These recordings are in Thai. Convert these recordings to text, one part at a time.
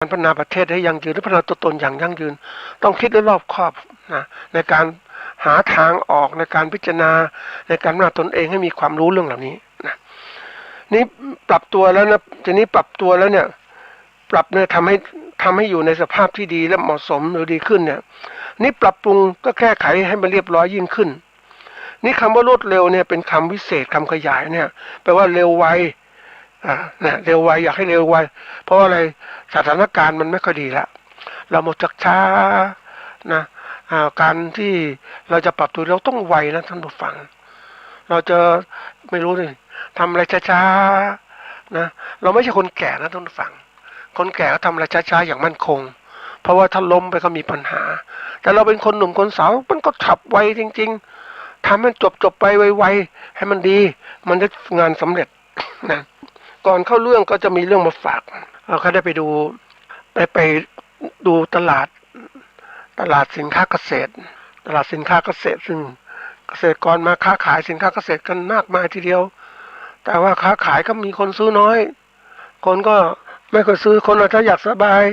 การพัฒนาประเทศให้ยั่งยืนหรือพัฒนาตัวตนอย่างยั่งยืนต้องคิดด้วยรอบคอบนะในการหาทางออกในการพิจารณาในการพัฒนาตนเองให้มีความรู้เรื่องเหล่านี้นะนี่ปรับตัวแล้วนะทีนี้ปรับตัวแล้วเนี่ยปรับเนี่ยทำให้อยู่ในสภาพที่ดีและเหมาะสมหรือดีขึ้นเนี่ยนี่ปรับปรุงก็แก้ไขให้มันเรียบร้อยยิ่งขึ้นนี่คำว่ารวดเร็วเนี่ยเป็นคำวิเศษคำขยายเนี่ยแปลว่าเร็วไวนะเร็วไวอยากให้เร็วไวเพราะอะไรสถานการณ์มันไม่ค่อยดีแล้วเราหมดจากช้านะการที่เราจะปรับตัวเราต้องไวนะท่านผู้ฟังเราจะไม่รู้เลยทำอะไรช้าๆนะเราไม่ใช่คนแก่นะท่านผู้ฟังคนแก่ก็ทำอะไรช้าๆอย่างมั่นคงเพราะว่าถ้าล้มไปก็มีปัญหาแต่เราเป็นคนหนุ่มคนสาวมันก็ฉับไวจริงๆทำให้จบไปไวๆให้มันดีมันจะงานสำเร็จนะก่อนเข้าเรื่องก็จะมีเรื่องมาฝากเราก็ได้ไปดูตลาดสินค้าเกษตรตลาดสินค้าเกษตรซึ่งเกษตรกรมาค้าขายสินค้าเกษตรกันมากมายทีเดียวแต่ว่าค้าขายก็มีคนซื้อน้อยคนก็ไม่ค่อยซื้อคนถ้าอยากสบาย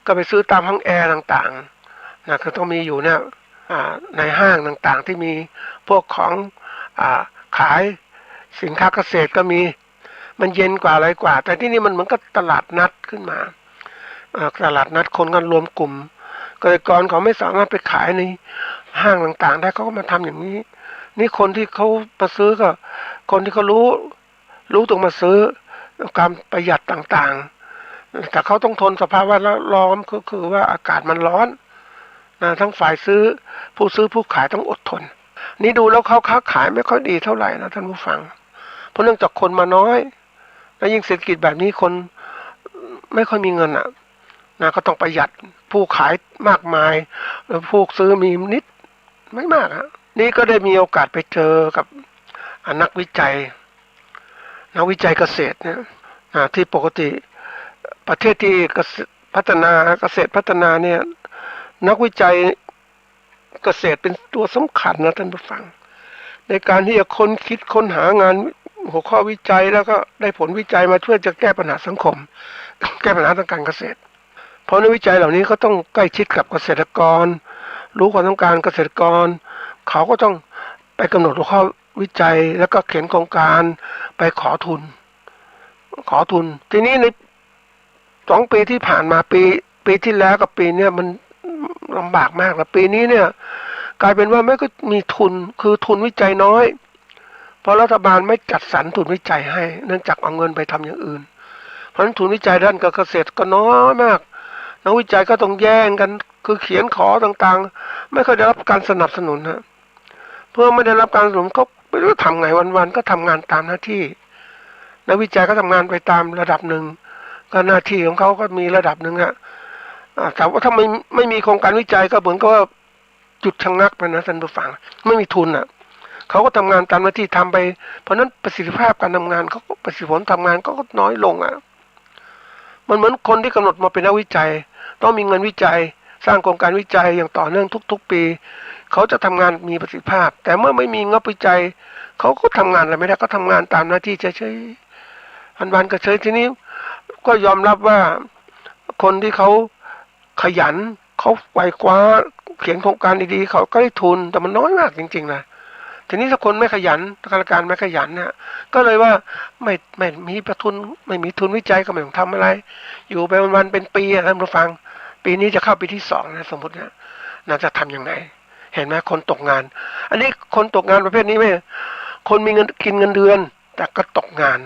ก็ไปซื้อตามห้องแอร์ต่างๆนะก็ต้องมีอยู่เนี่ยในห้างต่างๆที่มีพวกของขายสินค้าเกษตรก็มีมันเย็นกว่าอะไรกว่าแต่ที่นี่มันเหมือนกับตลาดนัดขึ้นมาตลาดนัดคนกันรวมกลุ่มเกษตรกรเขาไม่สามารถไปขายในห้างต่างๆได้เขาก็มาทำอย่างนี้นี่คนที่เขามาซื้อก็คนที่เขารู้ตรงมาซื้อการประหยัดต่างๆแต่เขาต้องทนสภาพแวดล้อมคือว่าอากาศมันร้อนนะทั้งฝ่ายซื้อผู้ขายต้องอดทนนี่ดูแล้วเขาค้าขายไม่ค่อยดีเท่าไหร่นะท่านผู้ฟังเพราะเนื่องจากคนมาน้อยและยิ่งเศรษฐกิจแบบนี้คนไม่ค่อยมีเงินนะก็ต้องประหยัดผู้ขายมากมายแล้วผู้ซื้อมีนิดไม่มากนี่ก็ได้มีโอกาสไปเจอกับนักวิจัยเกษตรเนี่ยที่ปกติประเทศที่เกษตรพัฒนาเนี่ยนักวิจัยเกษตรเป็นตัวสำคัญนะท่านผู้ฟังในการที่จะค้นหางานหัวข้อวิจัยแล้วก็ได้ผลวิจัยมาเพื่อจะแก้ปัญหาสังคมแก้ปัญหาทางการเกษตรเพราะในวิจัยเหล่านี้ก็ต้องใกล้ชิดกับเกษตรกรรู้ความต้องการเกษตรกรเขาก็ต้องไปกำหนดหัวข้อวิจัยแล้วก็เขียนโครงการไปขอทุนทีนี้ใน2 ปีที่ผ่านมาปีที่แล้วกับปีเนี้ยมันลำบากมากแล้วปีนี้เนี่ยกลายเป็นว่าไม่ก็มีทุนคือทุนวิจัยน้อยเพราะรัฐบาลไม่จัดสรรทุนวิจัยให้เนื่องจากเอาเงินไปทำอย่างอื่นเพราะฉะนั้นทุนวิจัยด้านการเกษตรก็น้อยมากนักวิจัยก็ต้องแย่งกันคือเขียนขอต่างๆไม่ค่อยได้รับการสนับสนุนเพื่อไม่ได้รับการสนับสนุนเขาไม่รู้ทำไงวันๆก็ทำงานตามหน้าที่นักวิจัยก็ทำงานไปตามระดับหนึ่งก็หน้าที่ของเขาก็มีระดับหนึ่งแต่ว่าถ้าไม่มีโครงการวิจัยก็เหมือนกับว่าจุดชะงักไปนะท่านผู้ฟังไม่มีทุนเขาก็ทำงานตามหน้าที่ทำไปเพราะนั้นประสิทธิภาพการทำงานเขาก็ประสิทธิผลทำงานก็น้อยลงมันเหมือนคนที่กำหนดมาเป็นนักวิจัยต้องมีเงินวิจัยสร้างโครงการวิจัยอย่างต่อเนื่องทุกๆปีเขาจะทำงานมีประสิทธิภาพแต่เมื่อไม่มีงบวิจัยเขาก็ทำงานอะไรไม่ได้ก็ทำงานตามหน้าที่เฉยๆวันๆก็เฉยทีนี้ก็ยอมรับว่าคนที่เขาขยันเขาไวคว้าเขียนโครงการดีๆเขาก็ได้ทุนแต่มันน้อยมากจริงๆนะทีนี้ถ้าคนไม่ขยันธนาคารไม่ขยันก็เลยว่าไม่มีประทุนไม่มีทุนวิจัยก็ไม่ต้องทำอะไรอยู่ไปวันๆเป็นปีท่านผู้ฟังปีนี้จะเข้าปีที่2นะสมมติน่าจะทำอย่างไรเห็นไหมคนตกงานอันนี้คนตกงานประเภทนี้ไม่คนมีเงินกินเงินเดือนแต่ก็ตกงาน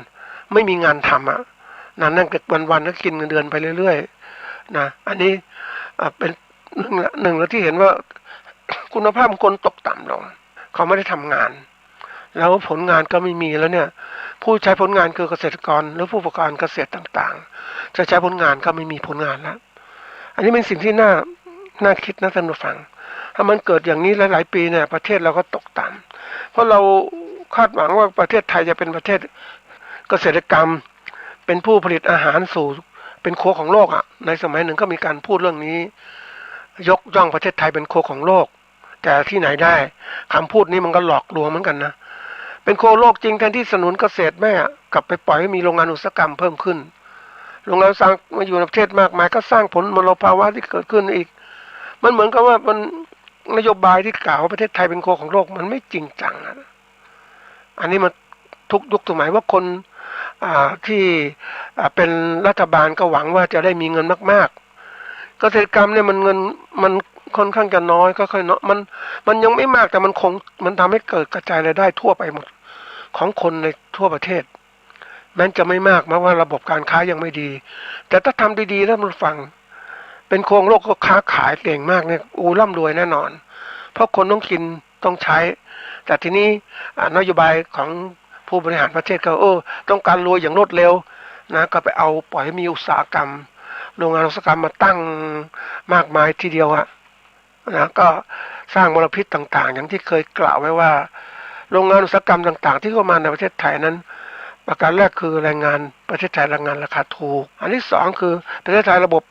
ไม่มีงานทำนั่งเกิดวันๆก็กินเงินเดือนไปเรื่อยๆนะอันนี้เป็นหนึ่งแล้วที่เห็นว่าคุณภาพของคนตกต่ำลงเขาไม่ได้ทำงานแล้วผลงานก็ไม่มีแล้วเนี่ยผู้ใช้ผลงานคือเกษตรกรหรือผู้ประกอบการเกษตรต่างๆจะใช้ผลงานก็ไม่มีผลงานแล้วอันนี้เป็นสิ่งที่น่าคิดนะท่านผู้ฟังถ้ามันเกิดอย่างนี้หลายๆปีเนี่ยประเทศเราก็ตกต่ำเพราะเราคาดหวังว่าประเทศไทยจะเป็นประเทศเกษตรกรรมเป็นผู้ผลิตอาหารสู่เป็นครัวของโลกในสมัยหนึ่งก็มีการพูดเรื่องนี้ยกย่องประเทศไทยเป็นครัวของโลกแต่ที่ไหนได้คำพูดนี้มันก็หลอกลวงเหมือนกันนะเป็นครัวโลกจริงแทนที่สนับสนุนเกษตรแม่กลับไปปล่อยให้มีโรงงานอุตสาหกรรมเพิ่มขึ้น โรงงานสร้างมาอยู่ในประเทศมากมายก็สร้างผลมลภาวะที่เกิดขึ้นอีกมันเหมือนกับว่ามันนโยบายที่กล่าวว่าประเทศไทยเป็นโคของโลกมันไม่จริงจังอันนี้มันทุกยุคสมัยว่าคนที่เป็นรัฐบาลก็หวังว่าจะได้มีเงินมากๆเกษตรกรรมเนี่ยมันเงินมันค่อนข้างจะน้อยก็ค่อยเนาะมันยังไม่มากแต่มันทำให้เกิดกระจายรายได้ทั่วไปหมดของคนในทั่วประเทศแม้จะไม่มากเพราะว่าระบบการค้ายังไม่ดีแต่ถ้าทำดีๆแล้วมันฟังเป็นโครงโลกก็ค้าขายเก่งมากเนี่ยร่ำรวยแน่นอนเพราะคนต้องกินต้องใช้แต่ทีนี้นโยบายของผู้บริหารประเทศก็ต้องการรวยอย่างรวดเร็วนะก็ไปเอาปล่อยให้มีอุตสาหกรรมโรงงานอุตสาหกรรมมาตั้งมากมายทีเดียวนะก็สร้างมลพิษต่างๆอย่างที่เคยกล่าวไว้ว่าโรงงานอุตสาหกรรมต่างๆที่เข้ามาในประเทศไทยนั้นประการแรกคือแรงงานประเทศไทยแรงงานราคาถูกอันที่สองคือประเทศไทยระบบ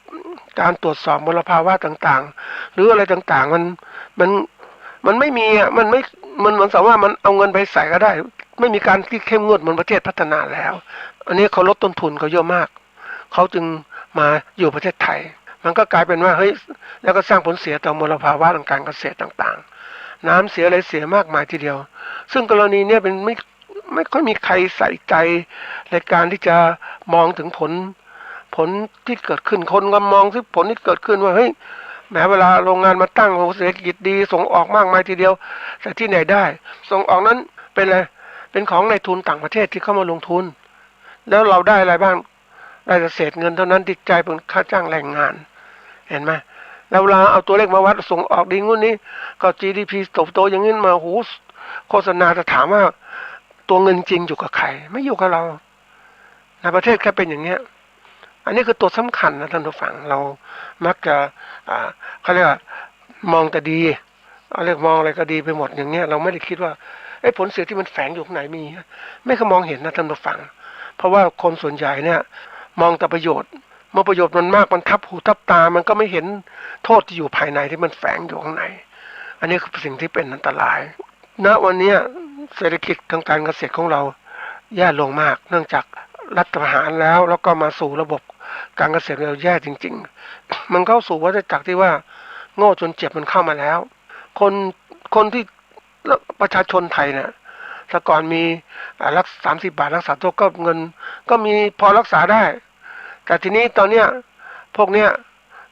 การตรวจสอบมลภาวะต่างๆหรืออะไรต่างๆมันไม่มีมันไม่มันเหมือนกับว่ามันเอาเงินไปใส่ก็ได้ไม่มีการที่เข้มงวดเหมือนประเทศพัฒนาแล้วอันนี้เขาลดต้นทุนเขาเยอะมากเขาจึงมาอยู่ประเทศไทยมันก็กลายเป็นว่าเฮ้ยแล้วก็สร้างผลเสียต่อมลภาวะทางการเกษตรต่างๆน้ำเสียอะไรเสียมากมายทีเดียวซึ่งกรณีนี้เป็นไม่ค่อยมีใครใส่ใจในการที่จะมองถึงผลที่เกิดขึ้นคนก็มองที่ผลที่เกิดขึ้นว่าเฮ้ยแม้เวลาโรงงานมาตั้งเศรษฐกิจดีส่งออกมากมายทีเดียวแต่ที่ไหนได้ส่งออกนั้นเป็นอะไรเป็นของในทุนต่างประเทศที่เข้ามาลงทุนแล้วเราได้อะไรบ้างได้แต่เศษเงินเท่านั้นติดใจเป็นค่าจ้างแรงงานเห็นไหมแล้วเวลาเอาตัวเลขมาวัดส่งออกดีงุ่นนี้ก็ GDP โตอย่างนี้มาหูโฆษณาจะถามว่าตัวเงินจริงอยู่กับใครไม่อยู่กับเราในประเทศแค่เป็นอย่างเนี้ยอันนี้คือตัวสำคัญนะท่านผู้ฟังเรามักจะเขาเรียกว่ามองแต่ดีเรียกมองอะไรก็ดีไปหมดอย่างเงี้ยเราไม่ได้คิดว่าผลเสียที่มันแฝงอยู่ข้างในมีไม่เคยมองเห็นนะท่านผู้ฟังเพราะว่าคนส่วนใหญ่เนี่ยมองแต่ประโยชน์เมื่อประโยชน์มันมากมันทับหูทับตามันก็ไม่เห็นโทษที่อยู่ภายในที่มันแฝงอยู่ข้างในอันนี้คือสิ่งที่เป็นอันตรายณวันนี้เศรษฐกิจทางการเกษตรของเราแย่ลงมากเนื่องจากรัฐประหารแล้วก็มาสู่ระบบการเกษตรเราแย่จริงๆมันเข้าสู่วัฏจักรที่ว่าโง่จนเจ็บมันเข้ามาแล้วคนที่ประชาชนไทยเนี่ยแต่ก่อนมีรัก30 บาทรักษาตัวก็เงินก็มีพอรักษาได้แต่ทีนี้ตอนเนี้ยพวกเนี้ย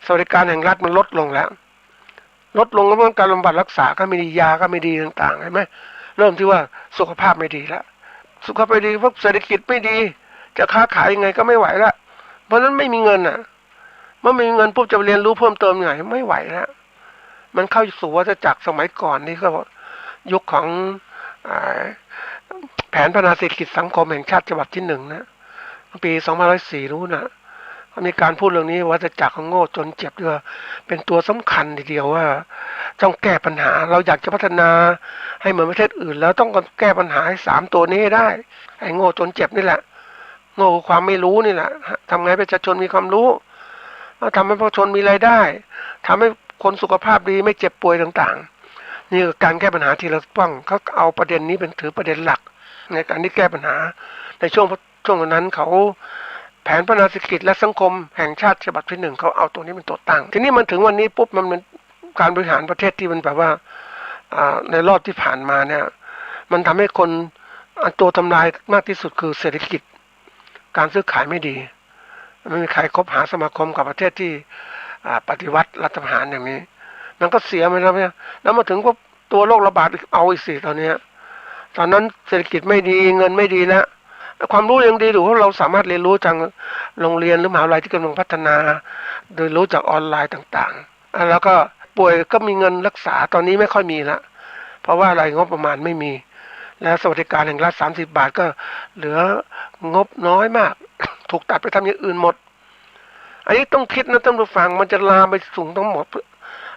สวัสดิการแห่งรัฐมันลดลงแล้วลดลงแล้วการบำบัดรักษาก็ไม่ดียาก็ไม่ดีต่างๆเห็นไหมเริ่มที่ว่าสุขภาพไม่ดีแล้วสุขภาพไม่ดีเพราะเศรษฐกิจไม่ดีจะค้าขายยังไงก็ไม่ไหวแล้วเพราะนั้นไม่มีเงินเมื่อไม่มีเงินปุ๊บจะเรียนรู้เพิ่มเติมยังไงไม่ไหวแล้วมันเข้าสู่วัฏจักรสมัยก่อนนี่ก็ยุคของแผนพัฒนาเศรษฐกิจสังคมแห่งชาติฉบับที่1นะปี2504รู้นะมีการพูดเรื่องนี้วัฏจักรของโง่จนเจ็บด้วยเป็นตัวสำคัญทีเดียวว่าต้องแก้ปัญหาเราอยากจะพัฒนาให้เหมือนประเทศอื่นแล้วต้องแก้ปัญหาให้3ตัวนี้ให้ได้ไอ้โง่จนเจ็บนี่แหละโง่ความไม่รู้นี่แหละทำไงประชาชนมีความรู้ทำให้ประชาชนมีรายได้ทำให้คนสุขภาพดีไม่เจ็บป่วยต่างๆนี่คือการแก้ปัญหาที่เราต้องเขาเอาประเด็นนี้เป็นถือประเด็นหลักในการที่แก้ปัญหาในช่วงนั้นเขาแผนพัฒนาเศรษฐกิจและสังคมแห่งชาติฉบับที่1เขาเอาตัวนี้เป็นตัวตั้งทีนี้มันถึงวันนี้ปุ๊บมันเป็นการบริหารประเทศที่มันแบบว่าในรอบที่ผ่านมาเนี่ยมันทำให้คนตัวทำลายมากที่สุดคือเศรษฐกิจการซื้อขายไม่ดีไม่มีใครคบหาสมาคมกับประเทศที่ปฏิวัติรัฐประหารอย่างนี้มันก็เสียไปแล้วเนี่ยแล้วมาถึงก็ตัวโรคระบาดเอาอีกสิตอนนั้นเศรษฐกิจไม่ดีเงินไม่ดีแล้วความรู้ยังดีหรือว่าเราสามารถเรียนรู้จากโรงเรียนหรือมหาวิทยาลัยที่กำลังพัฒนาโดยรู้จากออนไลน์ต่างๆแล้วก็ป่วยก็มีเงินรักษาตอนนี้ไม่ค่อยมีละเพราะว่าอะไรงบประมาณไม่มีแล้วสวัสดิการแห่งรัฐ30 บาทก็เหลืองบน้อยมาก ถูกตัดไปทำอย่างอื่นหมดอันนี้ต้องคิดนะท่านผู้ฟังมันจะลามไปสูงทั้งหมด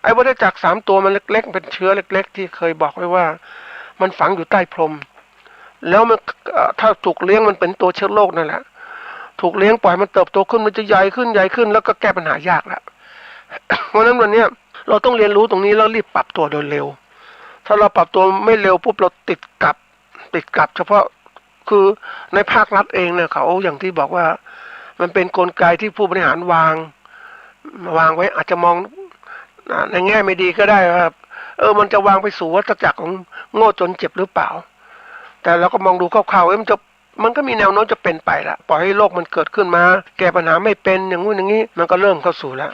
ไอ้วัฏจักร3 ตัวมันเล็กๆเป็นเชื้อเล็กๆที่เคยบอกไว้ว่ามันฝังอยู่ใต้พรมแล้วมันถ้าถูกเลี้ยงมันเป็นตัวเชื้อโรคนั่นแหละถูกเลี้ยงปล่อยมันเติบโตขึ้นมันจะใหญ่ขึ้นแล้วก็แก้ปัญหายากแล้ว เพราะนั้นวันนี้เราต้องเรียนรู้ตรงนี้แล้วรีบปรับตัวโดยเร็วถ้าเราปรับตัวไม่เร็วปุ๊บเราติดกับเฉพาะคือในภาครัฐเองเนี่ยเขาอย่างที่บอกว่า มันเป็นกลไกที่ผู้บริหารวางไว้อาจจะมองในแง่ไม่ดีก็ได้ครับมันจะวางไปสู่วัฏจักรของโง่จนเจ็บหรือเปล่าแต่เราก็มองดูคร่าวๆมันก็มีแนวโน้มจะเป็นไปละปล่อยให้โลกมันเกิดขึ้นมาแก้ปัญหาไม่เป็นอย่างงู้นอย่างนี้มันก็เริ่มเข้าสู่แล้ว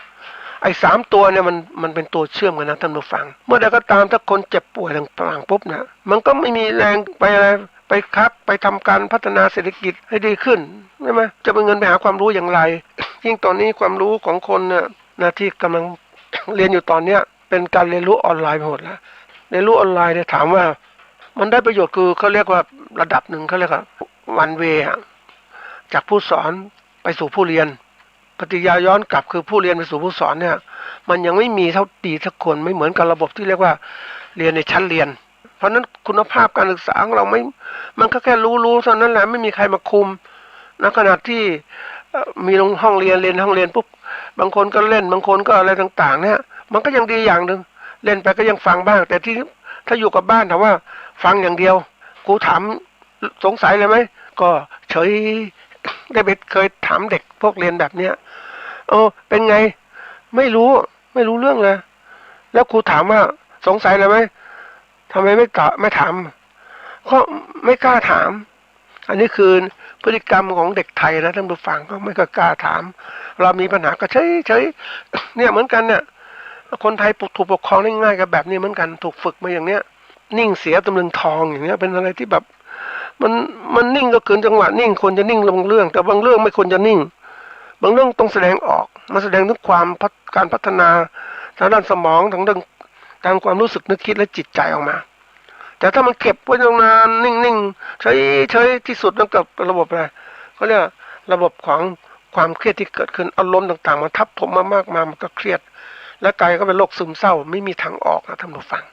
ไอ้3ตัวเนี่ยมันเป็นตัวเชื่อมกันนะท่านผู้ฟังเมื่อใดก็ตามถ้าคนเจ็บป่วยต่างๆปุ๊บนะมันก็ไม่มีแรงไปอะไรไปทำการพัฒนาเศรษฐกิจให้ดีขึ้นใช่ไหมจะเป็นเงินไปหาความรู้อย่างไรยิ่งตอนนี้ความรู้ของคนเนี่ยนะที่กำลัง เรียนอยู่ตอนเนี้ยเป็นการเรียนรู้ออนไลน์หมดแล้วเรียนรู้ออนไลน์เนี่ยถามว่ามันได้ประโยชน์คือเขาเรียกว่าระดับหนึ่งเขาเรียกว่าวันเวจากผู้สอนไปสู่ผู้เรียนปฏิกิริยาย้อนกลับคือผู้เรียนไปสู่ผู้สอนเนี่ยมันยังไม่มีเท่าดีสักคนไม่เหมือนกับระบบที่เรียกว่าเรียนในชั้นเรียนเพราะนั้นคุณภาพการศึกษาของเราไม่มันก็แค่รู้เท่านั้นแหละไม่มีใครมาคุมณขณะที่มีห้องเรียนห้องเรียนปุ๊บบางคนก็เล่นบางคนก็อะไรต่างๆเนี่ยมันก็ยังดีอย่างหนึ่งเล่นไปก็ยังฟังบ้างแต่ที่ถ้าอยู่กับบ้านถามว่าฟังอย่างเดียวครูถามสงสัยเลยไหมก็เฉยได้ไปเคยถามเด็กพวกเรียนแบบเนี้ยเป็นไงไม่รู้เรื่องเลยแล้วครูถามว่าสงสัยเลยไหมทำไมไม่ถามก็ไม่กล้าถามอันนี้คือพฤติกรรมของเด็กไทยนะท่านผู้ฟังก็ไม่กล้าถามเรามีปัญหาก็เฉยเนี่ยเหมือนกันเนี่ยคนไทยถูกปกครองได้ง่ายกับแบบนี้เหมือนกันถูกฝึกมาอย่างเนี้ยนิ่งเสียตำลึงทองอย่างเงี้ยเป็นอะไรที่แบบมันนิ่งก็เกินจังหวะนิ่งคนจะนิ่งบางเรื่องแต่บางเรื่องไม่ควรจะนิ่งบางเรื่องต้องแสดงออกมาแสดงถึงการพัฒนาทางด้านสมองทางด้านการความรู้สึกนึกคิดและจิตใจออกมาแต่ถ้ามันเก็บไว้นานนิ่งเฉยที่สุดนั่นกับระบบอะไรเขาเรียกระบบของความเครียดที่เกิดขึ้นอารมณ์ต่างๆมันทับถมมามากมามันก็เครียดและกลายก็เป็นโรคซึมเศร้าไม่มีทางออกนะท่านผู้ฟัง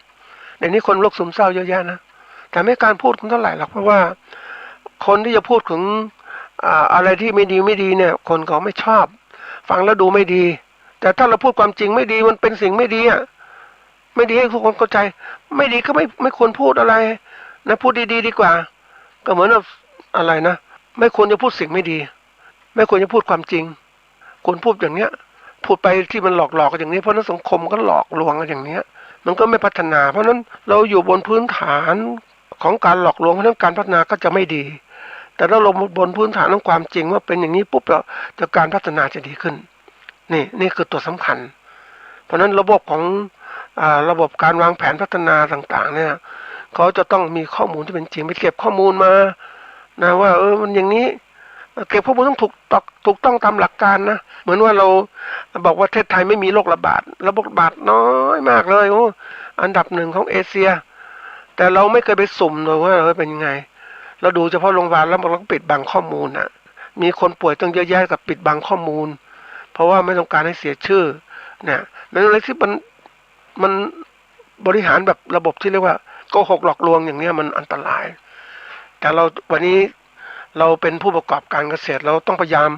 เดี๋ยวนี้คนโรคซึมเศร้าเยอะแยะนะแต่ไม่การพูดกันเท่าไหร่หรอกเพราะว่าคนที่จะพูดถึงอะไรที่ไม่ดีเนี่ยคนเขาไม่ชอบฟังแล้วดูไม่ดีแต่ถ้าเราพูดความจริงไม่ดีมันเป็นสิ่งไม่ดีอ่ะไม่ดีให้ทุกคนเข้าใจไม่ดีก็ไม่ควรพูดอะไรนะพูดดีๆดีกว่าก็เหมือนอะไรนะไม่ควรจะพูดสิ่งไม่ดีไม่ควรจะพูดความจริงควรพูดอย่างเนี้ยพูดไปที่มันหลอกกันอย่างนี้เพราะนั้นสังคมก็หลอกลวงกันอย่างเนี้ยมันก็ไม่พัฒนาเพราะนั้นเราอยู่บนพื้นฐานของการหลอกลวงเพราะนั้นการพัฒนาก็จะไม่ดีแต่ถ้าเราบนพื้นฐานของความจริงว่าเป็นอย่างนี้ปุ๊บเราจะการพัฒนาจะดีขึ้นนี่คือตัวสำคัญเพราะนั้นระบบของระบบการวางแผนพัฒนาต่างๆเนี่ยเขาจะต้องมีข้อมูลที่เป็นจริงไปเก็บข้อมูลมานะว่ามันอย่างนี้เก็บข้อมูลต้องถูกต้องตามหลักการนะเหมือนว่าเราบอกว่าประเทศไทยไม่มีโรคระบาดน้อยมากเลยอันดับหนึ่งของเอเชียแต่เราไม่เคยไปสุ่มเลยว่าเป็นยังไงเราดูเฉพาะโรงพยาบาลแล้วมันก็ปิดบังข้อมูลนะมีคนป่วยต้องเยอะแยะกับปิดบังข้อมูลเพราะว่าไม่ต้องการให้เสียชื่อเนี่ยนั่นอะไรที่มันบริหารแบบระบบที่เรียกว่าโกหกหลอกลวงอย่างเนี้ยมันอันตรายแต่วันนี้เราเป็นผู้ประกอบการเกษตรเราต้องพยายาม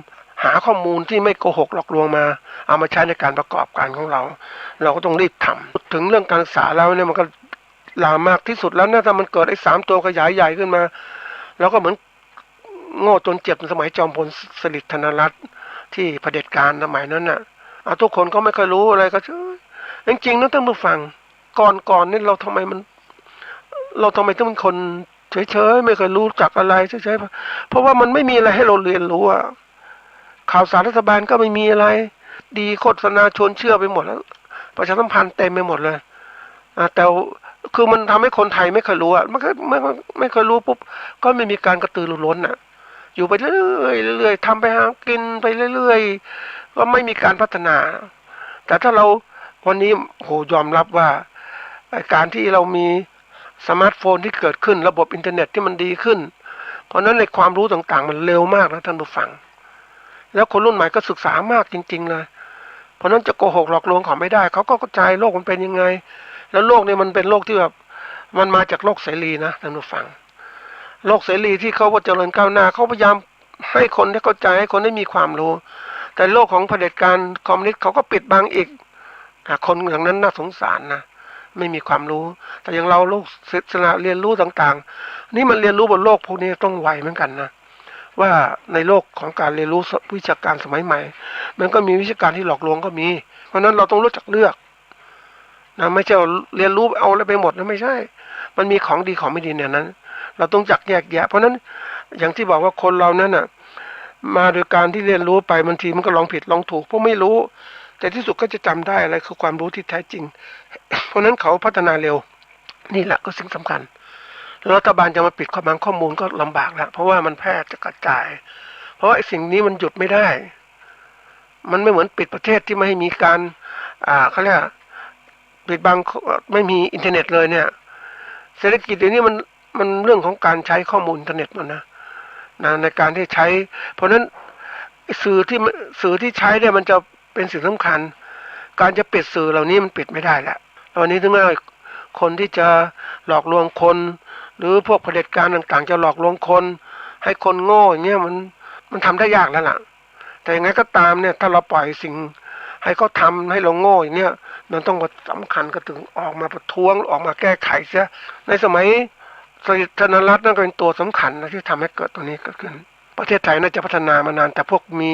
หาข้อมูลที่ไม่โกหกหลอกลวงมาเอามาใช้ในการประกอบการของเราก็ต้องรีบทำถึงเรื่องการศึกษาแล้วเนี่ยมันก็ลามมากที่สุดแล้วนะถ้ามันเกิดไอ้3ตัวขยายใหญ่ขึ้นมาแล้วก็เหมือนโง่จนเจ็บสมัยจอมพลสฤษดิ์ธนรัตน์ที่เผด็จการสมัยนั้นน่ะทุกคนก็ไม่เคยรู้อะไรก็จริงๆนะท่านผู้ฟังก่อนนี่เราทำไมต้องเป็นคนเฉยๆไม่เคยรู้จักอะไรเฉยๆเพราะว่ามันไม่มีอะไรให้เราเรียนรู้อ่ะข่าวสารรัฐบาลก็ไม่มีอะไรดีโฆษณาชวนเชื่อไปหมดแล้วประชาสัมพันธ์เต็มไปหมดเลยแต่คือมันทำให้คนไทยไม่เคยรู้อ่ะมันก็ไม่เคยรู้ปุ๊บก็ไม่มีการกระตือรือร้นอ่ะอยู่ไปเรื่อยๆทำไปหากินไปเรื่อยๆก็ไม่มีการพัฒนาแต่ถ้าเราวันนี้ยอมรับว่าการที่เรามีสมาร์ทโฟนที่เกิดขึ้นระบบอินเทอร์เน็ตที่มันดีขึ้นเพราะนั้นในความรู้ต่างๆมันเร็วมากนะท่านผู้ฟังแล้วคนรุ่นใหม่ก็ศึกษามากจริงๆเลยเพราะนั้นจะโกหกหลอกลวงเขาไม่ได้เขาก็เข้าใจโลกมันเป็นยังไงแล้วโลกนี้มันเป็นโลกที่แบบมันมาจากโลกเสรีนะท่านผู้ฟังโลกเสรีที่เขาว่าเจริญก้าวหน้าเขาพยายามให้คนได้เข้าใจให้คนได้มีความรู้แต่โลกของเผด็จการคอมมิวนิสต์เขาก็ปิดบังอีกคนอย่างนั้นน่าสงสารนะไม่มีความรู้แต่อย่างเราลูกศิษย์เรียนรู้ต่างๆนี่มันเรียนรู้บนโลกพวกนี้ต้องไวเหมือนกันนะ ว่าในโลกของการเรียนรู้วิชาการสมัยใหม่มันก็มีวิชาการที่หลอกลวงก็มีเพราะนั้นเราต้องรู้จักเลือกนะไม่ใช่เรียนรู้เอาแล้วไปหมดนะไม่ใช่มันมีของดีของไม่ดีเนี่ยนั้นเราต้องจักแยกแยะเพราะนั้นอย่างที่บอกว่าคนเรานั้นน่ะมาโดยการที่เรียนรู้ไปบางทีมันก็ลองผิดลองถูกเพราะไม่รู้แต่ที่สุดก็จะจำได้อะไรคือความรู้ที่แท้จริงเพราะนั้นเขาพัฒนาเร็วนี่แหละก็สิ่งสำคัญรัฐบาลจะมาปิดข้อมูลก็ลำบากแล้วเพราะว่ามันแพร่จะกระจายเพราะว่าสิ่งนี้มันหยุดไม่ได้มันไม่เหมือนปิดประเทศที่ไม่ให้มีการเขาเรียกปิดบังไม่มีอินเทอร์เน็ตเลยเนี่ยเศรษฐกิจเดี๋ยวนี้มันเรื่องของการใช้ข้อมูลอินเทอร์เน็ตมันนะในการที่ใช้เพราะนั้นสื่อที่ใช้เนี่ยมันจะเป็นสิ่งสำคัญการจะปิดสื่อเหล่านี้มันปิดไม่ได้แหละตอนนี้ถึงแม้คนที่จะหลอกลวงคนหรือพวกเผด็จการต่างๆจะหลอกลวงคนให้คนโง่อย่างเงี้ยมันทำได้ยากแล้วล่ะแต่ยังไงก็ตามเนี่ยถ้าเราปล่อยสิ่งให้เขาทำให้เราโง่อย่างเนี้ยมันต้องสำคัญก็ถึงออกมาประท้วงออกมาแก้ไขเสียในสมัยสมเด็จธนรัตน์นั่นก็เป็นตัวสำคัญนะที่ทำให้เกิดตัวนี้เกิดขึ้นประเทศไทยน่าจะพัฒนามานานแต่พวกมี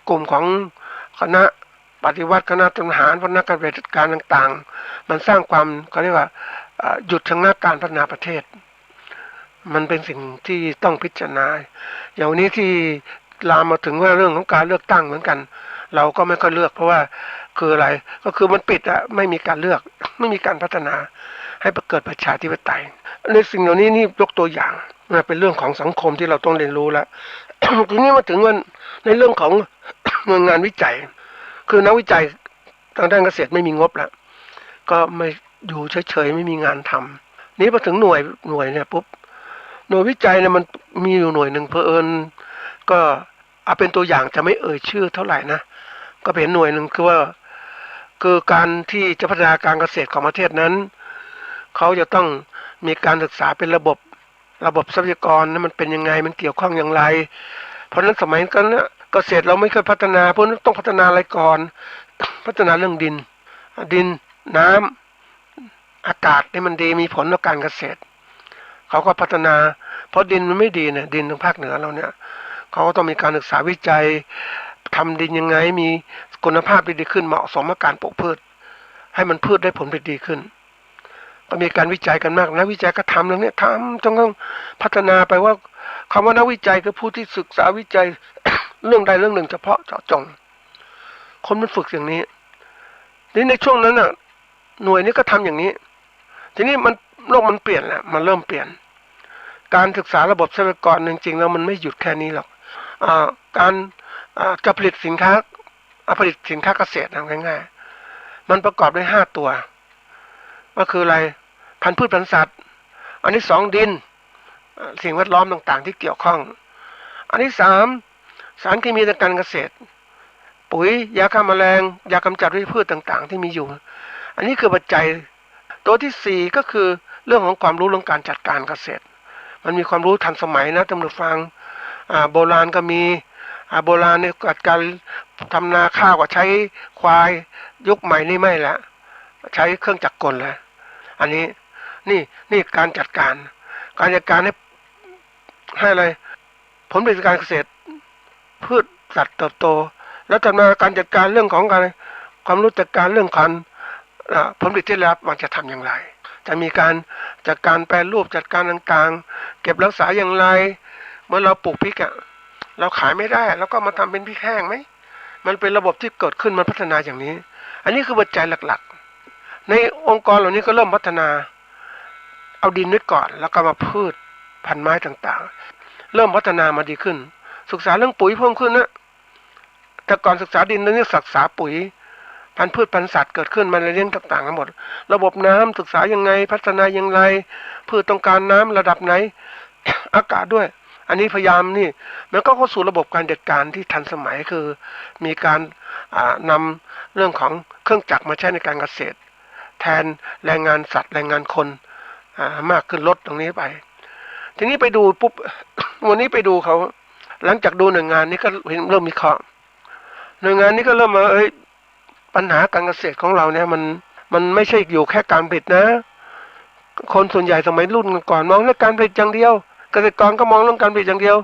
กลุ่มของคณะปฏิวัติคณะทหารพวกนักการเผด็จการต่างๆมันสร้างความเขาเรียกว่าหยุดชะงักการพัฒนาประเทศมันเป็นสิ่งที่ต้องพิจารณาอย่างนี้ที่ลามมาถึงว่าเรื่องของการเลือกตั้งเหมือนกันเราก็ไม่ค่อยเลือกเพราะว่าคืออะไรก็คือมันปิดอะไม่มีการเลือกไม่มีการพัฒนาให้เกิดประชาธิปไตยในสิ่งเหล่านี้นี่ยกตัวอย่างเป็นเรื่องของสังคมที่เราต้องเรียนรู้แล้ว ทีนี้มาถึงวันในเรื่องของงานวิจัยคือนักวิจัยทางด้านเกษตรไม่มีงบแล้วก็ไม่อยู่เฉยๆไม่มีงานทำนี้พอถึงหน่วยเนี่ยปุ๊บหน่วยวิจัยเนี่ยมันมีอยู่หน่วยหนึ่งเผอิญก็เอาเป็นตัวอย่างจะไม่เอ่ยชื่อเท่าไหร่นะก็เป็นหน่วยหนึ่งคือว่าคือการที่จะพัฒนาการเกษตรของประเทศนั้นเขาจะต้องมีการศึกษาเป็นระบบทรัพยากรนั้นมันเป็นยังไงมันเกี่ยวข้องอย่างไรเพราะนั้นสมัยนั้นเกษตรเราไม่เคยพัฒนาเพราะนั้นต้องพัฒนาอะไรก่อนพัฒนาเรื่องดินน้ำอากาศให้มันดีมีผลต่อการเกษตรเขาก็พัฒนาเพราะดินมันไม่ดีเนี่ยดินทางภาคเหนือเราเนี่ยเขาก็ต้องมีการศึกษาวิจัยทำดินยังไงมีคุณภาพดีขึ้นเหมาะสมกับการปลูกพืชให้มันพืชได้ผลผลิตดีขึ้นก็มีการวิจัยกันมากนักวิจัยก็ทำเรื่องนี้ทำต้องพัฒนาไปว่าคำว่านักวิจัยคือผู้ที่ศึกษาวิจัย เรื่องใดเรื่องหนึ่งเฉพาะเจาะจงคนมันฝึกอย่างนี้นี่ในช่วงนั้นน่ะหน่วยนี้ก็ทำอย่างนี้ทีนี้โลกมันเปลี่ยนแล้วมันเริ่มเปลี่ยนการศึกษาระบบทรัพยากรจริงๆแล้วมันไม่หยุดแค่นี้หรอกการจะผลิตสินค้าเกษตรง่ายๆมันประกอบด้วย5ตัวก็คืออะไรพันธุ์พืชพันธุ์สัตว์อันที่2ดินสิ่งแวดล้อมต่างๆที่เกี่ยวข้องอันที่3สารเคมีทางการเกษตรปุ๋ยยาฆ่าแมลงยากำจัดวัชพืชต่างๆที่มีอยู่อันนี้คือปัจจัยตัวที่4ก็คือเรื่องของความรู้เรื่องการจัดการเกษตรมันมีความรู้ทันสมัยนะท่านผู้ฟังโบราณก็มีโบราณเนี่ยการทำนาข้าวก็ใช้ควายยุคใหม่นี่ไม่ละใช้เครื่องจักรกลแล้วอันนี้นี่การจัดการให้อะไรผลผลิตการเกษตรพืชสัตว์เติบโตแล้วต่อมาการจัดการเรื่องของความรู้จัดการเรื่องผลผลิตที่ได้รับมันจะทำอย่างไรจะมีการจัดการแปรรูปจัดการต่างๆเก็บรักษาอย่างไรเมื่อเราปลูกพริกเราขายไม่ได้แล้วก็มาทำเป็นพริกแห้งไหมมันเป็นระบบที่เกิดขึ้นมันพัฒนาอย่างนี้อันนี้คือปัจจัยหลักๆในองค์กรเหล่านี้ก็เริ่มพัฒนาเอาดินไว้ก่อนแล้วก็มาพืชพันธุ์ไม้ต่างๆเริ่มพัฒนามาดีขึ้นศึกษาเรื่องปุ๋ยเพิ่มขึ้นนะแต่ก่อนศึกษาดินนี่ศึกษาปุ๋ยพันธุ์พืชพันธุ์สัตว์เกิดขึ้นมาเลี้ยงต่างๆทั้งหมดระบบน้ำศึกษายังไงพัฒนาอย่างไรพืชต้องการน้ำระดับไหน อากาศด้วยอันนี้พยายามนี่มันก็เข้าสู่ระบบการจัดการที่ทันสมัยคือมีการนำเรื่องของเครื่องจักรมาใช้ในการเกษตรแทนแรงงานสัตว์แรงงานคนมากขึ้นลดตรงนี้ไปทีนี้ไปดูปุ๊บ วันนี้ไปดูเขาหลังจากดูหน่วยงานนี้ก็เริ่มมีข้อหน่วยงานนี้ก็เริ่มมาปัญหาการเกษตรของเราเนี่ยมันไม่ใช่อยู่แค่การผลิตนะคนส่วนใหญ่สมัยรุ่นก่อนมองเรื่องการผลิตอย่างเดียวเกษตรกรก็มองเรื่องการผลิตอย่างเดียว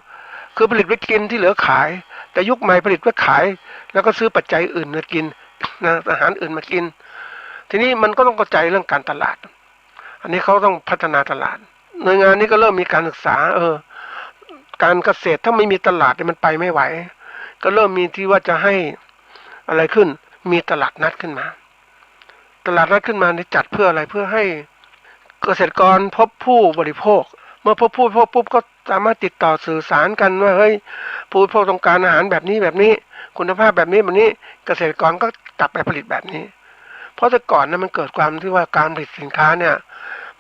คือผลิตไว้กินที่เหลือขายแต่ยุคใหม่ผลิตไว้ขายแล้วก็ซื้อปัจจัยอื่นมากินนะอาหารอื่นมากินทีนี้มันก็ต้องเข้าใจเรื่องการตลาดอันนี้เขาต้องพัฒนาตลาดหน่วยงานนี้ก็เริ่มมีการศึกษาการเกษตรถ้าไม่มีตลาดเนี่ยมันไปไม่ไหวก็เริ่มมีที่ว่าจะให้อะไรขึ้นมีตลาดนัดขึ้นมาตลาดนัดขึ้นมานี่จัดเพื่ออะไรเพื่อให้เกษตรกรพบผู้บริโภคเมื่อพบผู้บริโภคปุ๊บก็สามารถติดต่อสื่อสารกันว่าเฮ้ยผู้บริโภคต้องการอาหารแบบนี้แบบนี้คุณภาพแบบนี้แบบนี้เกษตรกรก็กลับไปผลิตแบบนี้เพราะแต่ก่อนนะมันเกิดความที่ว่าการผลิตสินค้าเนี่ย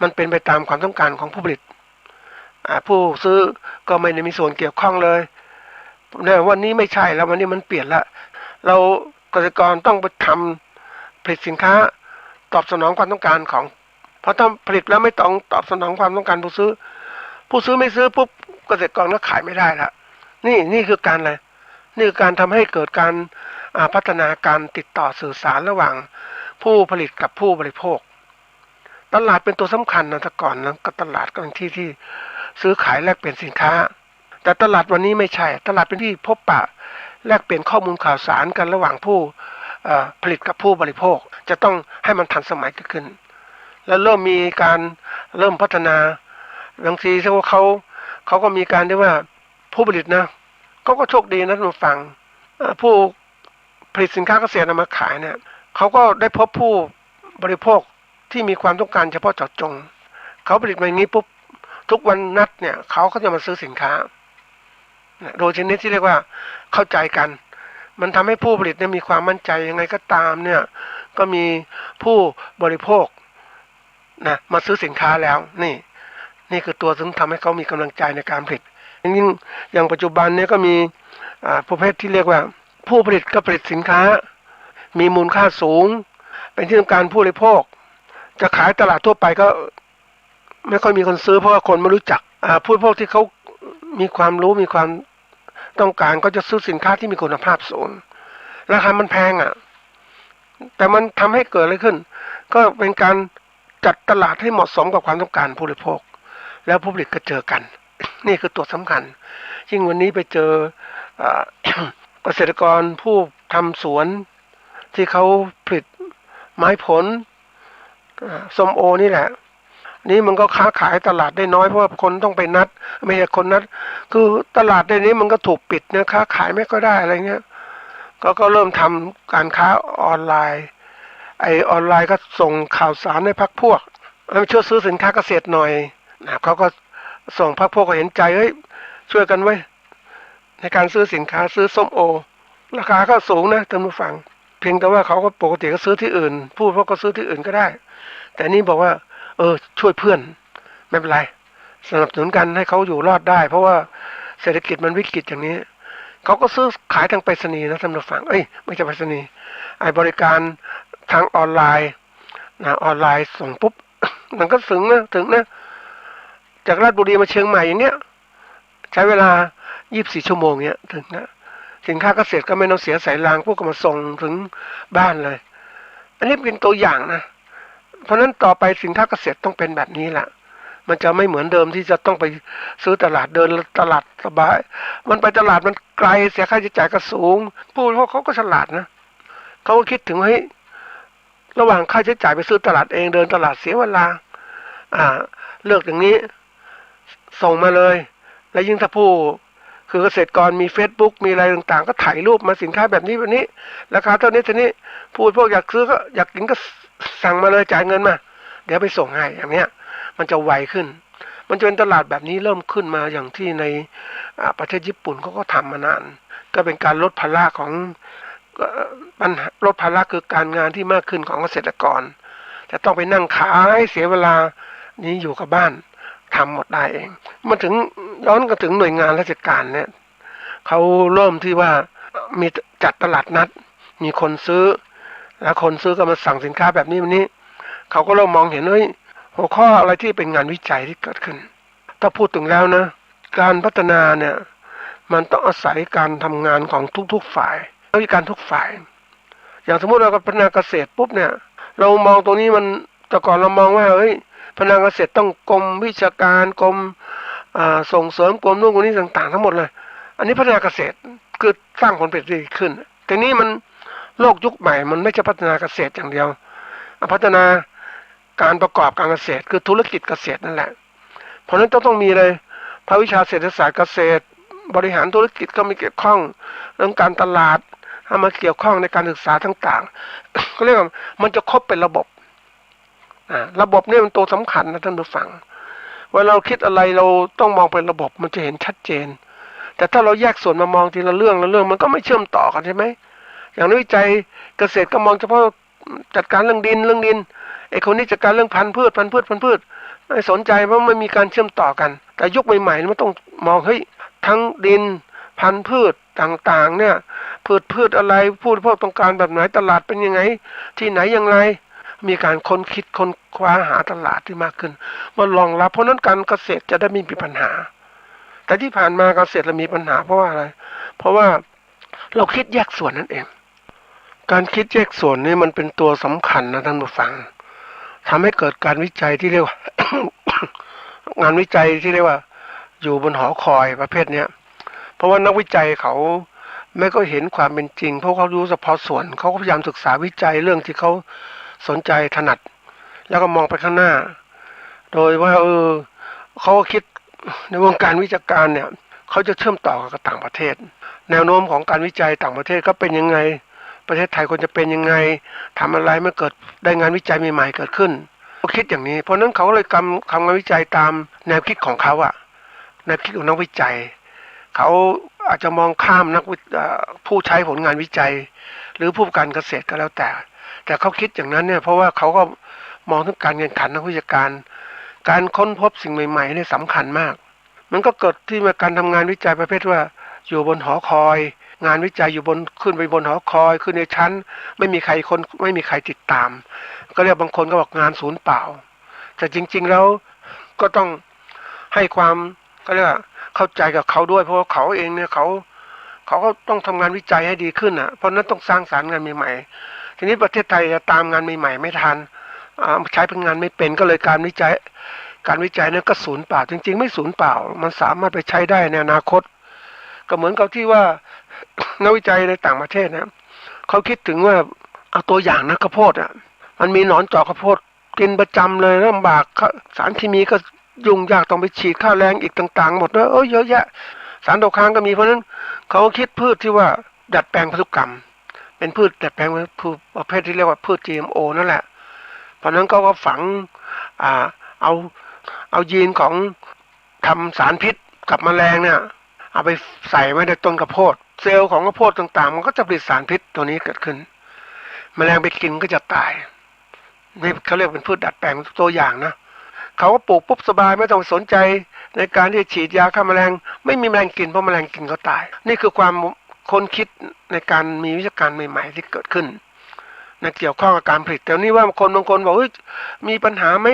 มันเป็นไปตามความต้องการของผู้ผลิตผู้ซื้อก็ไม่ได้มีส่วนเกี่ยวข้องเลยเนี่ยวันนี้ไม่ใช่แล้ววันนี้มันเปลี่ยนละเราเกษตรกรต้องไปทำผลิตสินค้าตอบสนองความต้องการของเพราะถ้าผลิตแล้วไม่ต้องตอบสนองความต้องการผู้ซื้อไม่ซื้อปุ๊บเกษตรกรก็ขายไม่ได้ละนี่คือการอะไรนี่คือการทำให้เกิดการพัฒนาการติดต่อสื่อสารระหว่างผู้ผลิตกับผู้บริโภคตลาดเป็นตัวสำคัญนะแต่ก่อนนะก็ตลาดก็เป็นที่ที่ซื้อขายแลกเปลี่ยนสินค้าแต่ตลาดวันนี้ไม่ใช่ตลาดเป็นที่พบปะแลกเปลี่ยนข้อมูลข่าวสารกันระหว่างผู้ผลิตกับผู้บริโภคจะต้องให้มันทันสมัยขึ้นแล้วเริ่มมีการเริ่มพัฒนาบางทีถ้าว่าเขาก็มีการที่ว่าผู้ผลิตนะเขาก็โชคดีนะท่านผู้ฟังผู้ผลิตสินค้าเกษตรนำมาขายเนี่ยเขาก็ได้พบผู้บริโภคที่มีความต้องการเฉพาะเจาะจงเขาผลิตมาอย่างนี้ปุ๊บทุกวันนัดเนี่ยเขาก็จะมาซื้อสินค้าโดยชนิดที่เรียกว่าเข้าใจกันมันทำให้ผู้ผลิตเนี่ยมีความมั่นใจยังไงก็ตามเนี่ยก็มีผู้บริโภคนะมาซื้อสินค้าแล้วนี่คือตัวซึ่งทำให้เขามีกำลังใจในการผลิตยิ่งอย่างปัจจุบันเนี่ยก็มีประเภทที่เรียกว่าผู้ผลิตก็ผลิตสินค้ามีมูลค่าสูงเป็นที่ต้องการผู้บริโภคจะขายตลาดทั่วไปก็ไม่ค่อยมีคนซื้อเพราะว่าคนไม่รู้จักผู้บริโภคที่เขามีความรู้มีความต้องการก็จะซื้อสินค้าที่มีคุณภาพสูงราคามันแพงแต่มันทำให้เกิดอะไรขึ้นก็เป็นการจัดตลาดให้เหมาะสมกับความต้องการผู้บริโภคแล้วผู้ผลิตก็เจอกันนี่คือตัวสำคัญยิ่งวันนี้ไปเจอเกษตรกรผู้ทำสวนที่เขาผลิตไม้ผลส้มโอนี่แหละนี่มันก็ค้าขายตลาดได้น้อยเพราะว่าคนต้องไปนัดไม่ใช่คนนัดคือตลาดในนี้มันก็ถูกปิดเนี่ยค้าขายไม่ก็ได้อะไรเงี้ยก็เริ่มทำการค้าออนไลน์ออนไลน์ก็ส่งข่าวสารให้พรรคพวกช่วยซื้อสินค้าเกษตรหน่อยนะเขาก็ส่งพรรคพวกก็เห็นใจเฮ้ยช่วยกันไว้ในการซื้อสินค้าซื้อส้มโอราคาก็สูงนะท่านผู้ฟังเพียงแต่ว่าเขาก็ปกติก็ซื้อที่อื่นผู้พวกก็ซื้อที่อื่นก็ได้แต่นี่บอกว่าช่วยเพื่อนไม่เป็นไรสนับสนุนกันให้เขาอยู่รอดได้เพราะว่าเศรษฐกิจมันวิกฤตอย่างนี้เขาก็ซื้อขายทางไปรษณีย์นะท่านผู้ฟังไม่ใช่ไปรษณีย์บริการทางออนไลน์นะออนไลน์ส่งปุ๊บ มันก็ถึงนะจากราชบุรีมาเชียงใหม่อย่างเงี้ยใช้เวลา24ชั่วโมงเงี้ยถึงนะสินค้าเกษตรก็ไม่ต้องเสียสายรางพวกก็มาส่งถึงบ้านเลยอันนี้เป็นตัวอย่างนะเพราะนั้นต่อไปสินค้าเกษตรต้องเป็นแบบนี้แหละมันจะไม่เหมือนเดิมที่จะต้องไปซื้อตลาดเดินตลาดสบายมันไปตลาดมันไกลเสียค่าใช้จ่ายก็สูงผู้บริโภคเขาก็ฉลาดนะเขาก็คิดถึงให้ระหว่างค่าใช้จ่ายไปซื้อตลาดเองเดินตลาดเสียเวลาเลือกอย่างนี้ส่งมาเลยและยิ่งถ้าผู้คือเกษตรกรมี Facebook มีอะไรต่างๆก็ถ่ายรูปมาสินค้าแบบนี้แบบนี้ราคาเท่านี้เท่านี้ผู้บริโภคอยากซื้อก็อยากกินก็สั่งมาเลยจ่ายเงินมาเดี๋ยวไปส่งให้อย่างเนี้ยมันจะไวขึ้นมันจะเป็นตลาดแบบนี้เริ่มขึ้นมาอย่างที่ในประเทศญี่ปุ่นเขาก็ทำมานานก็เป็นการลดภาระของปัญหาลดภาระคือการงานที่มากขึ้นของเกษตรกรจะต้องไปนั่งขายเสียเวลานี้อยู่กับบ้านทำหมดได้เองมาถึงย้อนก็ถึงหน่วยงานราชการเนี่ยเขาเริ่มที่ว่ามีจัดตลาดนัดมีคนซื้อแล้วคนซื้อก็มาสั่งสินค้าแบบนี้วันนี้เขาก็เริ่มมองเห็นหัวข้ออะไรที่เป็นงานวิจัยที่เกิดขึ้นถ้าพูดถึงแล้วนะการพัฒนาเนี่ยมันต้องอาศัยการทำงานของทุกๆฝ่ายวิการทุกฝ่ายอย่างสมมติเราพัฒนาเกษตรปุ๊บเนี่ยเรามองตรงนี้มันแต่ก่อนเรามองว่าพัฒนาเกษตรต้องกรมวิชาการกรมส่งเสริมกรมนู่นกรมนี้ต่างๆทั้งหมดเลย อันนี้พัฒนาเกษตรคือสร้างผลผลิตดีขึ้นแต่นี้มันโลกยุคใหม่มันไม่ใช่พัฒนาเกษตรอย่างเดียวพัฒนาการประกอบการเกษตรคือธุรกิจเกษตรนั่นแหละเพราะฉะนั้นต้องมีเลยภาควิชาเศรษฐศาสตร์เกษตรบริหารธุรกิจก็มีเกี่ยวข้องเรื่องการตลาดมาเกี่ยวข้องในการศึกษาต่างๆ ก็เรียกว่ามันจะครบเป็นระบบระบบนี่เป็นตัวสำคัญนะท่านผู้ฟังเวลาเราคิดอะไรเราต้องมองเป็นระบบมันจะเห็นชัดเจนแต่ถ้าเราแยกส่วนมามองทีละเรื่องมันก็ไม่เชื่อมต่อกันใช่ไหมอย่างนักวิจัยเกษตรก็มองเฉพาะจัดการเรื่องดินไอ้คนนี้จัดการเรื่องพันธุ์พืชไม่สนใจเพราะไม่มีการเชื่อมต่อกันแต่ยุคใหม่ๆมันต้องมองเฮ้ยทั้งดินพันธุ์พืชต่างๆเนี่ยพืชอะไรผู้บริโภคต้องการแบบไหนตลาดเป็นยังไงที่ไหนอย่างไรมีการค้นคว้าหาตลาดที่มากขึ้นมารองรับเพราะนั้นการเกษตรจะได้ไม่มีปัญหาแต่ที่ผ่านมาเกษตรเรามีปัญหาเพราะว่าอะไรเพราะว่าเราคิดแยกส่วนนั่นเองการคิดแยกส่วนนี้มันเป็นตัวสำคัญนะท่านผู้ฟังทำให้เกิดการวิจัยที่เรียกว่า งานวิจัยที่เรียกว่าอยู่บนหอคอยประเภทเนี้ยเพราะว่านักวิจัยเขาไม่ก็เห็นความเป็นจริงเพราะเขารู้เฉพาะส่วนเขาก็พยายามศึกษาวิจัยเรื่องที่เขาสนใจถนัดแล้วก็มองไปข้างหน้าโดยว่าเขาคิดในวงการวิชาการเนี่ยเขาจะเชื่อมต่อกับต่างประเทศแนวโน้มของการวิจัยต่างประเทศก็เป็นยังไงประเทศไทยควรจะเป็นยังไงทำอะไรเมื่อเกิดได้งานวิจัยใหม่ๆเกิดขึ้นเขาคิดอย่างนี้เพราะนั้นเขาเลยทำงานวิจัยตามแนวคิดของเขาแนวคิดของนักวิจัยเขาอาจจะมองข้ามผู้ใช้ผลงานวิจัยหรือผู้ประกอบการเกษตรก็แล้วแต่เขาคิดอย่างนั้นเนี่ยเพราะว่าเขาก็มองถึงการแข่งขันนักวิชาการค้นพบสิ่งใหม่ๆเนี่ยสำคัญมากมันก็เกิดที่มาการทำงานวิจัยประเภทว่าอยู่บนหอคอยงานวิจัยอยู่ขึ้นไปบนหอคอยขึ้นในชั้นไม่มีใครติดตามก็เรียกบางคนก็บอกงานศูนย์เปล่าแต่จริงๆแล้วก็ต้องให้ความก็เรียกว่าเข้าใจกับเขาด้วยเพราะว่าเขาเองเนี่ยเขาก็ต้องทำงานวิจัยให้ดีขึ้นเพราะนั้นต้องสร้างสรรค์งานใหม่ๆทีนี้ประเทศไทยจะตามงานใหม่ๆไม่ทันใช้พลังงานไม่เป็นก็เลยการวิจัยนั้นก็ศูนย์เปล่าจริงๆไม่ศูนย์เปล่ามันสามารถไปใช้ได้ในอนาคตก็เหมือนกับที่ว่า นักวิจัยในต่างประเทศนะเขาคิดถึงว่าเอาตัวอย่างนะข้าวโพดมันมีหนอนเจาะข้าวโพดกินประจำเลยลำบากสารเคมีก็ยุ่งยากต้องไปฉีดค่าแรงอีกต่างๆหมดนะเยอะแยะสารตกค้างก็มีเพราะนั้นเขาคิดพืชที่ว่าดัดแปลงพันธุกรรมเป็นพืชดัดแปลงพืชประเภทที่เรียกว่าพืช GMO นั่นแหละเพราะนั้นก็ฝังเอายีนของทำสารพิษกับแมลงเนี่ยเอาไปใส่ไว้ในต้นข้าวโพดเซลล์ของข้าวโพดต่างๆมันก็จะผลิตสารพิษตัวนี้เกิดขึ้นแมลงไปกินก็จะตายนี่เขาเรียกเป็นพืชดัดแปลงตัวอย่างนะเขาก็ปลูกปุ๊บสบายไม่ต้องสนใจในการที่จะฉีดยาฆ่าแมลงไม่มีแมลงกินเพราะแมลงกินก็ตายนี่คือความค้นคิดในการมีวิชาการใหม่ๆที่เกิดขึ้นในเกี่ยวข้องกับการผลิตแต่นี่ว่าคนบางคนบอกมีปัญหาไหม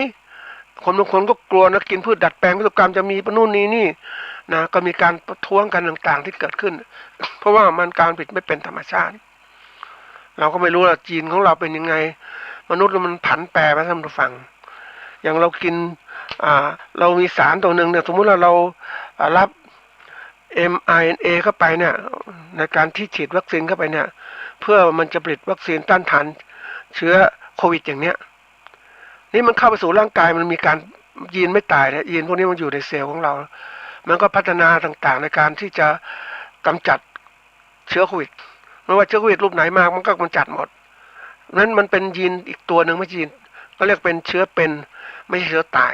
คนบางคนก็กลัวนะกินพืชดัดแปลงพันธุกรรมจะมีปนู่นนี่นะก็มีการประท้วงกันต่างๆที่เกิดขึ้นเพราะว่ามันการผลิตไม่เป็นธรรมชาติเราก็ไม่รู้ว่าจีนของเราเป็นยังไงมนุษย์มันผันแปรไปท่านผู้ฟังอย่างเรากินเรามีสารตัวหนึ่งเนี่ยสมมุติว่าเรารับ mRNA เข้าไปเนี่ยในการที่ฉีดวัคซีนเข้าไปเนี่ยเพื่อมันจะผลิตวัคซีนต้านทานเชื้อโควิดอย่างเนี้ยนี่มันเข้าไปสู่ร่างกายมันมีการยีนไม่ตายนะยีนพวกนี้มันอยู่ในเซลล์ของเรามันก็พัฒนาต่างๆในการที่จะกำจัดเชื้อโควิดไม่ว่าเชื้อโควิดรูปไหนมามันก็กำจัดหมดนั้นมันเป็นยีนอีกตัวหนึ่งไม่ใช่ยีนก็เรียกเป็นเชื้อเป็นไม่ใช่เชื้อตาย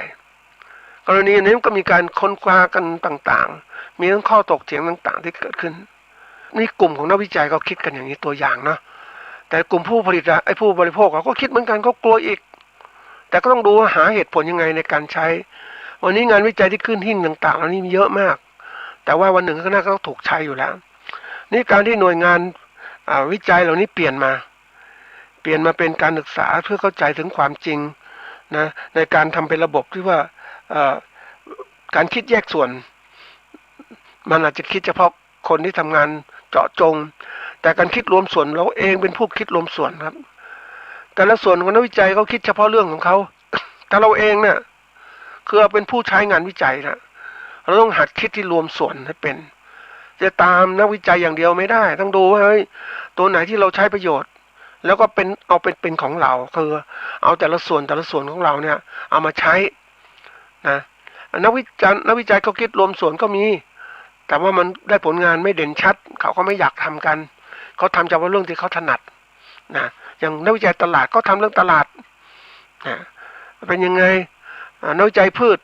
กรณีนี้ก็มีการค้นคว้ากันต่างๆมีทั้งข้อตกเถียงต่างๆที่เกิดขึ้นนี่กลุ่มของนักวิจัยเขาคิดกันอย่างนี้ตัวอย่างเนาะแต่กลุ่มผู้ผลิตผู้บริโภคเขาก็คิดเหมือนกันเขากลัวอีกแต่ก็ต้องดูว่าหาเหตุผลยังไงในการใช้วันนี้งานวิจัยที่ขึ้นหิ่งต่างๆแล้วนี่มีเยอะมากแต่ว่าวันหนึ่งข้างหน้าก็ต้องถูกใช้อยู่แล้วนี่การที่หน่วยงานวิจัยเหล่านี้เปลี่ยนมาเป็นการศึกษาเพื่อเข้าใจถึงความจริงนะในการทำเป็นระบบที่ว่าการคิดแยกส่วนมันอาจจะคิดเฉพาะคนที่ทำงานเจาะจงแต่การคิดรวมส่วนเราเองเป็นผู้คิดรวมส่วนครับแต่ละส่วนของนักวิจัยเขาคิดเฉพาะเรื่องของเขาแต่เราเองเนี่ยคือเป็นผู้ใช้งานวิจัยนะเราต้องหัดคิดที่รวมส่วนให้เป็น จะตามนักวิจัยอย่างเดียวไม่ได้ต้องดูว่าเฮ้ยตัวไหนที่เราใช้ประโยชน์แล้วก็เป็นของเราคือเอาแต่ละส่วนของเราเนี่ยเอามาใช้นะนักวิจัยเขาคิดรวมส่วนก็มีแต่ว่ามันได้ผลงานไม่เด่นชัดเขาก็ไม่อยากทำกันเขาทำเฉพาะเรื่องที่เขาถนัดนะอย่างนักวิจัยตลาดก็ทำเรื่องตลาดนะเป็นยังไงนักวิจัยพืช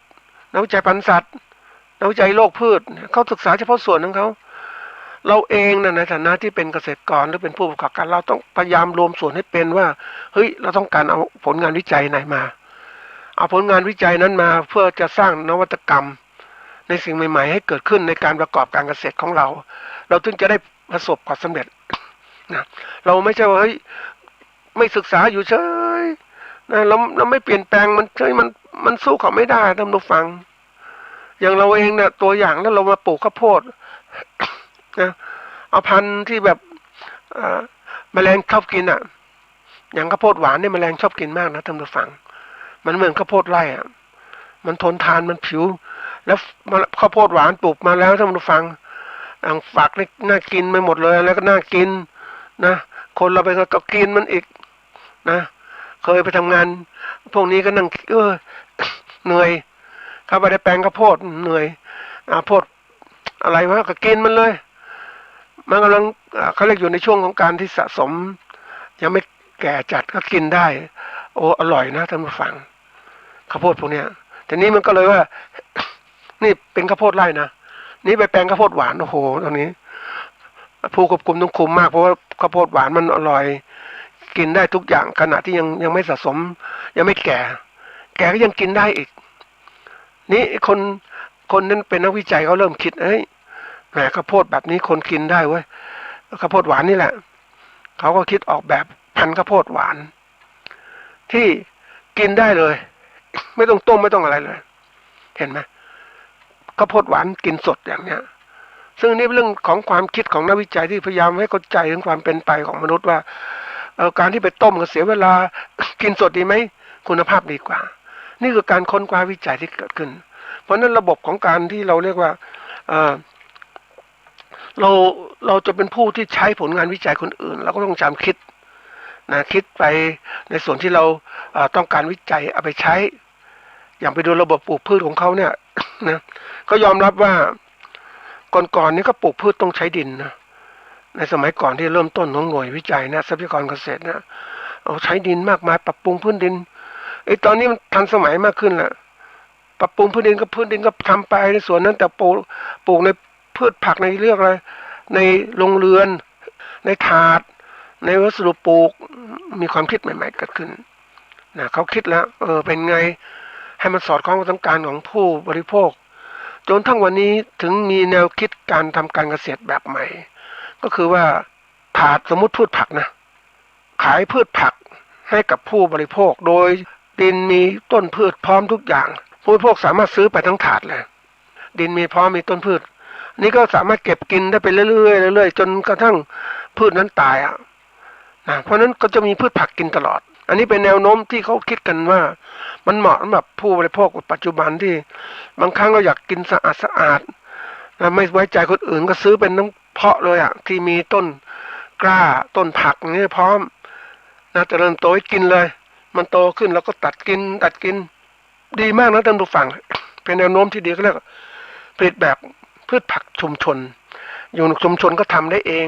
นักวิจัยพันธุ์สัตว์นักวิจัยโรคพืชเขาศึกษาเฉพาะส่วนของเขาเราเองนะในฐานะที่เป็นเกษตรกรหรือเป็นผู้ประกอบการเราต้องพยายามรวมส่วนให้เป็นว่าเฮ้ยเราต้องการเอาผลงานวิจัยไหนมาเอาผลงานวิจัยนั้นมาเพื่อจะสร้างนวัตกรรมในสิ่งใหม่ๆให้เกิดขึ้นในการประกอบการเกษตรของเราเราถึงจะได้ประสบความสำเร็จนะเราไม่ใช่ว่าเฮ้ยไม่ศึกษาอยู่เฉยนะเราไม่เปลี่ยนแปลงมันเฉยมันสู้เขาไม่ได้ท่านผู้ฟังอย่างเราเองเนี่ยตัวอย่างแล้วเรามาปลูกข้าวโพดนะเอาพันธุ์ที่แบบแมลงชอบกินอ่ะอย่างข้าวโพดหวานเนี่ยแมลงชอบกินมากนะท่านผู้ฟังมันเหมือนข้าวโพดไร่อ่ะมันทนทานมันผิวแล้วข้าวโพดหวานปลูกมาแล้วท่านผู้ฟังฝักนี่น่ากินไปหมดเลยแล้วก็น่ากินนะคนเราไปก็กินมันอีกนะเคยไปทำงานพวกนี้ก็นั่งเหนื่อยเข้าไปในแปลงข้าวโพดเหนื่อยโพดอะไรวะก็กินมันเลยมันกำลังเขาเรียกอยู่ในช่วงของการที่สะสมยังไม่แก่จัดก็กินได้โอ้อร่อยนะท่านผู้ฟังข้าวโพดพวกเนี้ยทีนี้มันก็เลยว่านี่เป็นข้าวโพดไร่นะนี่ไปแปลงข้าวโพดหวานโอ้โหตอนนี้ผู้ควบคุมต้องคุมมากเพราะว่าข้าวโพดหวานมันอร่อยกินได้ทุกอย่างขณะที่ยังไม่สะสมยังไม่แก่ก็ยังกินได้อีกนี่คนนั้นเป็นนักวิจัยเขาเริ่มคิดแหมข้าวโพดแบบนี้คนกินได้เว้ยข้าวโพดหวานนี่แหละเขาก็คิดออกแบบพันธุ์ข้าวโพดหวานที่กินได้เลยไม่ต้องต้มไม่ต้องอะไรเลยเห็นไหมข้าวโพดหวานกินสดอย่างเนี้ยซึ่งนี่เป็นเรื่องของความคิดของนักวิจัยที่พยายามให้เข้าใจถึงความเป็นไปของมนุษย์ว่าการที่ไปต้มก็เสียเวลากินสดดีไหมคุณภาพดีกว่านี่คือการค้นคว้าวิจัยที่เกิดขึ้นเพราะนั้นระบบของการที่เราเรียกว่าเราจะเป็นผู้ที่ใช้ผลงานวิจัยคนอื่นเราก็ต้องจำคิดนะคิดไปในส่วนที่เราต้องการวิจัยเอาไปใช้อย่างไปดูระบบปลูกพืชของเขาเนี่ยนะก็ยอมรับว่าก่อนนี้ก็ปลูกพืชต้องใช้ดินนะในสมัยก่อนที่เริ่มต้นของหน่วยวิจัยนะทรัพยากรเกษตรนะเอาใช้ดินมากมายปรับปรุงพื้นดินตอนนี้มันทันสมัยมากขึ้นแล้วปรับปรุงพื้นดินก็ทำไปในส่วนนั้นแต่ปลูกในพืชผักในเรื่องอะไรในโรงเรือนในถาดในวัสดุปลูกมีความคิดใหม่ๆเกิดขึ้นนะเขาคิดแล้วเป็นไงให้มันสอดคล้องกับต้องการของผู้บริโภคจนทั้งวันนี้ถึงมีแนวคิดการทำการเกษตรแบบใหม่ก็คือว่าถาดสมมุติพืชผักนะขายพืชผักให้กับผู้บริโภคโดยดินมีต้นพืชพร้อมทุกอย่างผู้บริโภคสามารถซื้อไปทั้งถาดเลยดินมีพร้อมมีต้นพืชนี่ก็สามารถเก็บกินได้ไปเรื่อยๆจนกระทั่งพืชนั้นตายนะเพราะนั้นก็จะมีพืชผักกินตลอดอันนี้เป็นแนวโน้มที่เขาคิดกันว่ามันเหมาะสำหรับผู้บริโภคปัจจุบันที่บางครั้งเราอยากกินสะอาดแล้วไม่ไว้ใจคนอื่นก็ซื้อเป็นน้ำเพาะเลยที่มีต้นกล้าต้นผักนี่พร้อมนะจะเริ่มโตให้กินเลยมันโตขึ้นแล้วก็ตัดกินดีมากนะท่านผู้ฟังเป็นแนวโน้มที่ดีก็เรียกผลิตแบบพืชผักชุมชนอยู่ในชุมชนก็ทำได้เอง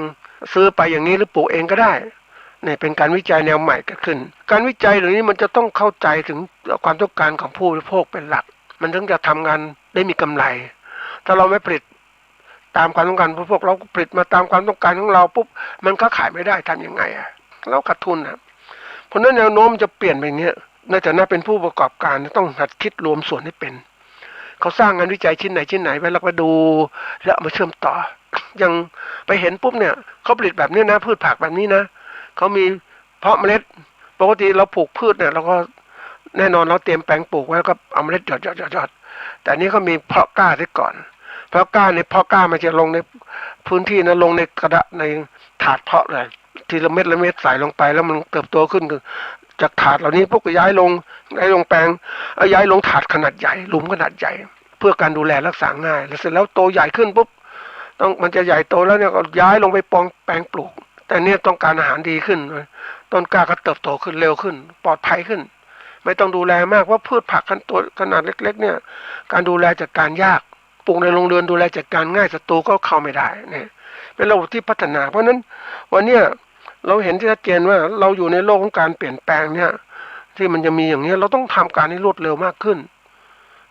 ซื้อไปอย่างนี้หรือปลูกเองก็ได้นี่เป็นการวิจัยแนวใหม่เกิดขึ้นการวิจัยเหล่านี้มันจะต้องเข้าใจถึงความต้องการของผู้บริโภคเป็นหลักมันถึงจะทำงานได้มีกำไรถ้าเราไม่ผลิตตามความต้องการผู้บริโภคเราผลิตมาตามความต้องการของเราปุ๊บมันก็ขายไม่ได้ทำยังไงเราขาดทุนเพราะนั้นแนวโน้มจะเปลี่ยนไปอย่างนี้ในฐานะเป็นผู้ประกอบการต้องหัดคิดรวมส่วนให้เป็นเขาสร้างงานวิจัยชิ้นไหนไปแล้วก็ดูแล้วมาเชื่อมต่อยังไปเห็นปุ๊บเนี่ยเขาผลิตแบบนี้นะพืชผักแบบนี้นะเขามีเพาะเมล็ดปกติเราปลูกพืชเนี่ยเราก็แน่นอนเราเตรียมแปลงปลูกไว้แล้วก็เอาเมล็ดหยอดแต่นี้เขามีเพาะกล้าไว้ก่อนเพาะกล้ามันจะลงในพื้นที่นะลงในกระดาษในถาดเพาะเลยทีละเม็ดใส่ลงไปแล้วมันเติบโตขึ้นจากถาดเหล่านี้พวกก็ย้ายลงแปลงย้ายลงถาดขนาดใหญ่หลุมขนาดใหญ่เพื่อการดูแลรักษาง่ายแล้วเสร็จแล้วโตใหญ่ขึ้นปุ๊บ มันจะใหญ่โตแล้วเนี่ยก็ย้ายลงไปแปลงปลูกแต่เนี่ยต้องการอาหารดีขึ้นต้นกล้าก็เติบโตขึ้นเร็วขึ้นปลอดภัยขึ้นไม่ต้องดูแลมากเพราะพืชผักขนาดเล็กๆเนี่ยการดูแลจัดการยากปลูกในโรงเรือนดูแลจัดการง่ายศัตรูก็เข้าไม่ได้เนี่ยเป็นระบบที่พัฒนาเพราะนั้นวันเนี้ยเราเห็นที่ชัดเจนว่าเราอยู่ในโลกของการเปลี่ยนแปลงเนี่ยที่มันจะมีอย่างนี้เราต้องทำการให้รวดเร็วมากขึ้น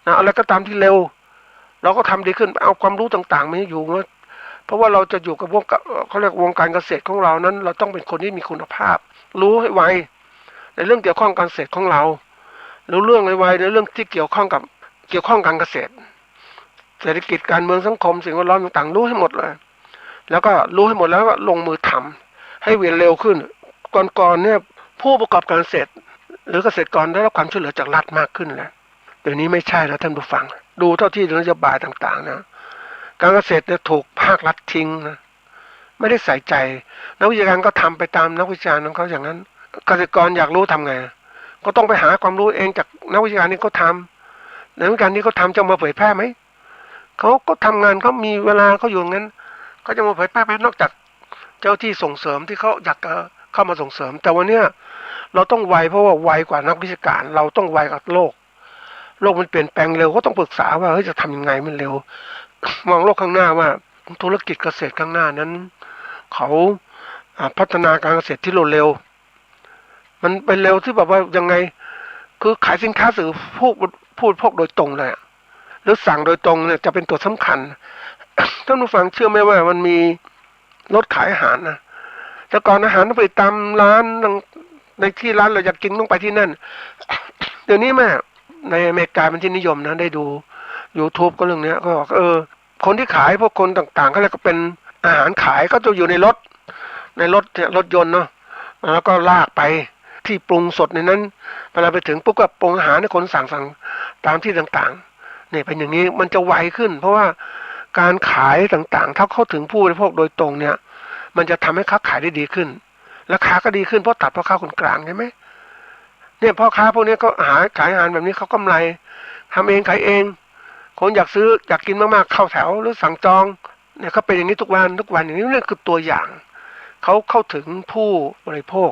นะอะไรก็ตามที่เร็วเราก็ทำดีขึ้นเอาความรู้ต่างๆมาอยู่เพราะว่าเราจะอยู่กับเขาเรียกวงการเกษตรของเรานั้นเราต้องเป็นคนที่มีคุณภาพรู้ให้ไวในเรื่องเกี่ยวข้องการเกษตรของเรารู้เรื่องไวในเรื่องที่เกี่ยวข้องการเกษตรเศรษฐกิจการเมืองสังคมสิ่งแวดล้อมต่างๆรู้ให้หมดเลยแล้วก็รู้ให้หมดแล้วก็ลงมือทำให้เร็วขึ้นก่อนเนี่ยผู้ประกอบการเกษตรหรือเกษตรกรได้รับความช่วยเหลือจากรัฐมากขึ้นแล้วเดี๋ยวนี้ไม่ใช่แล้วท่านผู้ฟังดูเท่าที่นโยบายต่างๆนะการเกษตรเนี่ยถูกภาครัฐทิ้งนะไม่ได้ใส่ใจนักวิชาการก็ทำไปตามนักวิชาการของเขาอย่างนั้นเกษตรกรอยากรู้ทำไงก็ต้องไปหาความรู้เองจากนักวิชาการนี้เขาทำนักวิชาการนี้เขาทำจะมาเผยแพร่ไหมเขาก็ทำงานเขามีเวลาเขาอยู่งั้นเขาจะมาเผยแพร่ไหมนอกจากเจ้าที่ส่งเสริมที่เขาอยากเข้ามาส่งเสริมแต่วันเนี้ยเราต้องไวเพราะว่าไวกว่านักวิชาการเราต้องไวกับโลกมันเปลี่ยนแปลงเร็วก็ต้องปรึกษาว่าเฮ้ยจะทำยังไงมันเร็วมองโลกข้างหน้าว่าธุรกิจเกษตรข้างหน้านั้นเขาพัฒนาการเกษตรที่เร็วมันเป็นเร็วที่แบบว่ายังไงคือขายสินค้าสื่อพูดพวกโดยตรงเลยหรือสั่งโดยตรงเนี่ยจะเป็นตัวสำคัญท่านผู้ฟังเชื่อไหมว่ามันมีรถขายอาหารนะแต่ก่อนอาหารต้องไปตามร้านในที่ร้านเราอยากกินต้องไปที่นั่นเดี๋ยวนี้แม่ในอเมริกาเป็นที่นิยมนะได้ดู YouTube ก็เรื่องนี้ก็บอกคนที่ขายพวกคนต่างๆก็เลยก็เป็นอาหารขายก็จะอยู่ในรถเนี่ยรถยนต์เนาะแล้วก็ลากไปที่ปรุงสดในนั้นเวลาไปถึงปุ๊บก็ปรุงอาหารให้คนสั่งตามที่ต่างๆเนี่ยเป็นอย่างนี้มันจะไวขึ้นเพราะว่าการขายต่างๆถ้าเข้าถึงผู้บริโภคโดยตรงเนี่ยมันจะทำให้ค้าขายได้ดีขึ้นราคาก็ดีขึ้นเพราะตัดพ่อค้าคนกลางใช่ไหมเนี่ยพ่อค้าพวกนี้ก็ขายอาหารแบบนี้เขากำไรทำเองขายเองคนอยากซื้ออยากกินมากๆเข้าแถวหรือสั่งจองเนี่ยเขาเป็นอย่างนี้ทุกวันอย่างนี้นี่คือตัวอย่างเขาเข้าถึงผู้บริโภค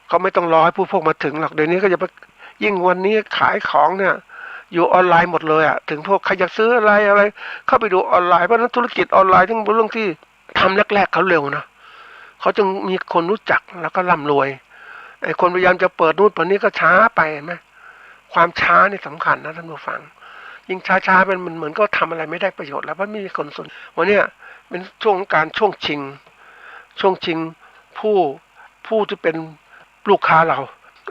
เขาไม่ต้องรอให้ผู้บริโภคมาถึงหรอกเดี๋ยวนี้ก็จะยิ่งวันนี้ขายของเนี่ยอยู่ออนไลน์หมดเลยอ่ะถึงพวกใครอยากซื้ออะไรเข้าไปดูออนไลน์เพราะนั้นธุรกิจออนไลน์ทั้งเรื่องที่ทำแรกๆเขาเร็วนะเขาจึงมีคนรู้จักแล้วก็ร่ำรวยไอ้คนพยายามจะเปิดนู่นเปิดนี้ก็ช้าไปไหมความช้านี่สำคัญนะท่านผู้ฟังยิ่งช้ามันเหมือนก็ทำอะไรไม่ได้ประโยชน์แล้วเพราะไม่มีคนสนวันนี้เป็นช่วงการช่วงชิงผู้ที่เป็นลูกค้าเรา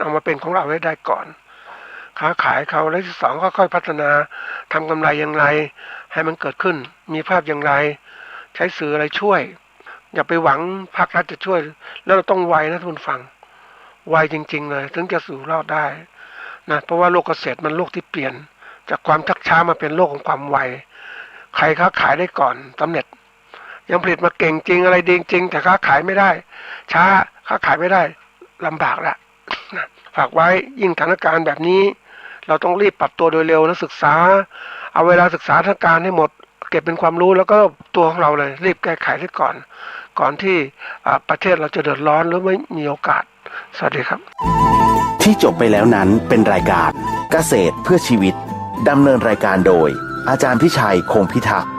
เอามาเป็นของเราให้ได้ก่อนค้าขายเขาแล้วที่สองก็ค่อยพัฒนาทำกำไรอย่างไรให้มันเกิดขึ้นมีภาพอย่างไรใช้สื่ออะไรช่วยอย่าไปหวังภาครัฐจะช่วยแล้วเราต้องไวนะทุกคนฟังไวจริงๆเลยถึงจะสู่รอดได้นะเพราะว่าโลกเกษตรมันโลกที่เปลี่ยนจากความชักช้ามาเป็นโลกของความไวใครค้าขายได้ก่อนสำเร็จยังผลิตมาเก่งจริงอะไรดีจริงแต่ค้าขายไม่ได้ช้าค้าขายไม่ได้ลำบากละฝากไว้ยิ่งสถานการณ์แบบนี้เราต้องรีบปรับตัวโดยเร็วและศึกษาเอาเวลาศึกษาสถานการณ์ให้หมดเก็บเป็นความรู้แล้วก็ตัวของเราเลยรีบแก้ไขซะก่อนที่ประเทศเราจะเดือดร้อนหรือไม่มีโอกาสสวัสดีครับที่จบไปแล้วนั้นเป็นรายการเกษตรเพื่อชีวิตดำเนินรายการโดยอาจารย์พิชัยคงพิทักษ์